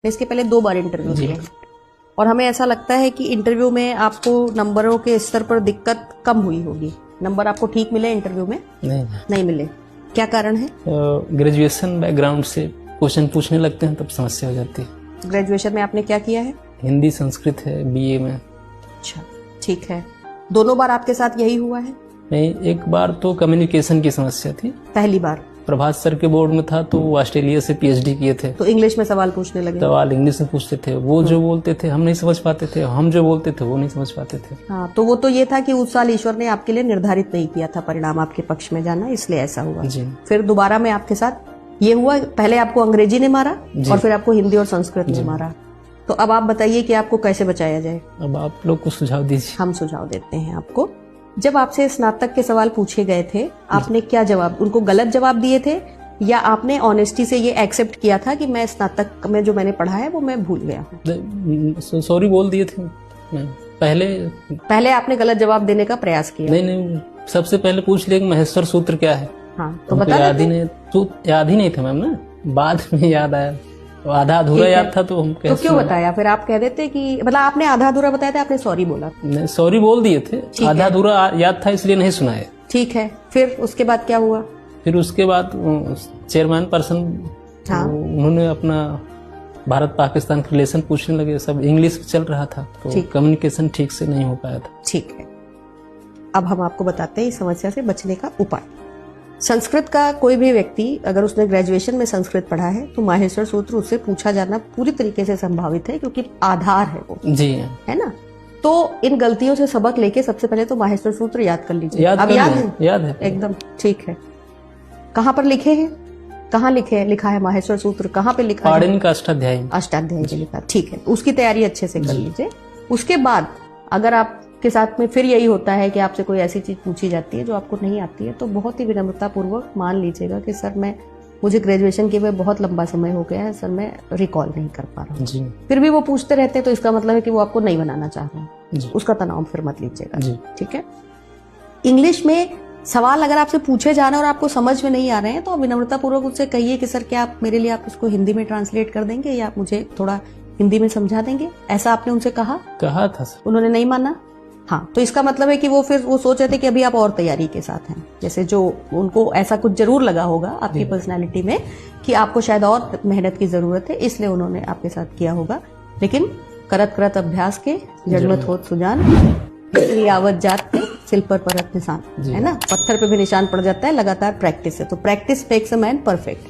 इसके पहले 2 बार इंटरव्यू दिए और हमें ऐसा लगता है कि इंटरव्यू में आपको नंबरों के स्तर पर दिक्कत कम हुई होगी। नंबर आपको ठीक मिले इंटरव्यू में? नहीं मिले। क्या कारण है? ग्रेजुएशन बैकग्राउंड से क्वेश्चन पूछने लगते हैं तब समस्या हो जाती है। ग्रेजुएशन में आपने क्या किया है? हिंदी संस्कृत है बीए में। अच्छा, ठीक है। दोनों बार आपके साथ यही हुआ है? नहीं, एक बार तो कम्युनिकेशन की समस्या थी। पहली बार प्रभात सर के बोर्ड में था तो वो ऑस्ट्रेलिया से पीएचडी किए थे, तो इंग्लिश में सवाल पूछने लगे। सवाल इंग्लिश में पूछते थे, वो जो बोलते थे हम नहीं समझ पाते थे, हम जो बोलते थे वो नहीं समझ पाते थे। हाँ, तो वो तो ये था कि उस साल ईश्वर ने आपके लिए निर्धारित नहीं किया था परिणाम आपके पक्ष में जाना, इसलिए ऐसा हुआ जी। फिर दोबारा में आपके साथ ये हुआ, पहले आपको अंग्रेजी ने मारा और फिर आपको हिंदी और संस्कृत ने मारा। तो अब आप बताइए कि आपको कैसे बचाया जाए? अब आप लोग को सुझाव दीजिए। हम सुझाव देते हैं आपको। जब आपसे स्नातक के सवाल पूछे गए थे, आपने क्या जवाब, उनको गलत जवाब दिए थे या आपने ऑनेस्टी से ये एक्सेप्ट किया था कि मैं स्नातक में जो मैंने पढ़ा है वो मैं भूल गया हूँ? सॉरी बोल दिए थे। पहले आपने गलत जवाब देने का प्रयास किया? नहीं, सबसे पहले पूछ लिया कि महेश्वर सूत्र क्या है। हाँ, तो बता याद ही नहीं था मैम ना, बाद में याद आया, आधा अधूरा याद था तो हम तो क्यों बताया? फिर आप कह देते कि मतलब आपने आधा अधूरा बताया था, आपने सॉरी बोला? सॉरी बोल दिए थे, आधा अधूरा याद था इसलिए नहीं सुनाया। ठीक है, फिर उसके बाद क्या हुआ? फिर उसके बाद चेयरमैन पर्सन उन्होंने अपना भारत पाकिस्तान के रिलेशन पूछने लगे, सब इंग्लिश चल रहा था तो कम्युनिकेशन ठीक से नहीं हो पाया था। ठीक है, अब हम आपको बताते हैं इस समस्या से बचने का उपाय। संस्कृत का कोई भी व्यक्ति अगर उसने ग्रेजुएशन में संस्कृत पढ़ा है तो माहेश्वर सूत्र उससे पूछा जाना पूरी तरीके से संभावित है, क्योंकि आधार है वो। जी है ना? तो इन गलतियों से सबक लेके सबसे पहले तो माहेश्वर सूत्र याद कर लीजिए। अब याद है एकदम ठीक है। कहाँ पर लिखे हैं? कहाँ लिखा है माहेश्वर सूत्र? कहाँ पे लिखा है? का अष्टाध्याय में लिखा। ठीक है, उसकी तैयारी अच्छे से कर लीजिए। उसके बाद अगर आपके साथ में फिर यही होता है कि आपसे कोई ऐसी चीज पूछी जाती है जो आपको नहीं आती है, तो बहुत ही विनम्रता पूर्वक मान लीजिएगा कि सर मुझे ग्रेजुएशन किए हुए बहुत लंबा समय हो गया है सर, मैं रिकॉल नहीं कर पा रहा हूँ। फिर भी वो पूछते रहते हैं तो इसका मतलब है कि वो आपको नहीं बनाना चाह रहे हैं। उसका तनाव फिर मत लीजिएगा। ठीक है। इंग्लिश में सवाल अगर आपसे पूछे जा रहे हैं और आपको समझ में नहीं आ रहे हैं तो विनम्रता पूर्वक उससे कहिए कि सर क्या आप मेरे लिए आप इसको हिंदी में ट्रांसलेट कर देंगे या आप मुझे थोड़ा हिंदी में समझा देंगे? ऐसा आपने उनसे कहा था सर। उन्होंने नहीं माना। हाँ, तो इसका मतलब है कि वो सोच रहे थे कि अभी आप और तैयारी के साथ हैं, जैसे जो उनको ऐसा कुछ जरूर लगा होगा आपकी पर्सनैलिटी में कि आपको शायद और मेहनत की जरूरत है, इसलिए उन्होंने आपके साथ किया होगा। लेकिन करत करत अभ्यास के जड़मत होत सुजान, आवत जात के सिल पर परत निशान, है ना? पत्थर पे भी निशान पड़ जाता है लगातार प्रैक्टिस से। तो practice makes a man perfect.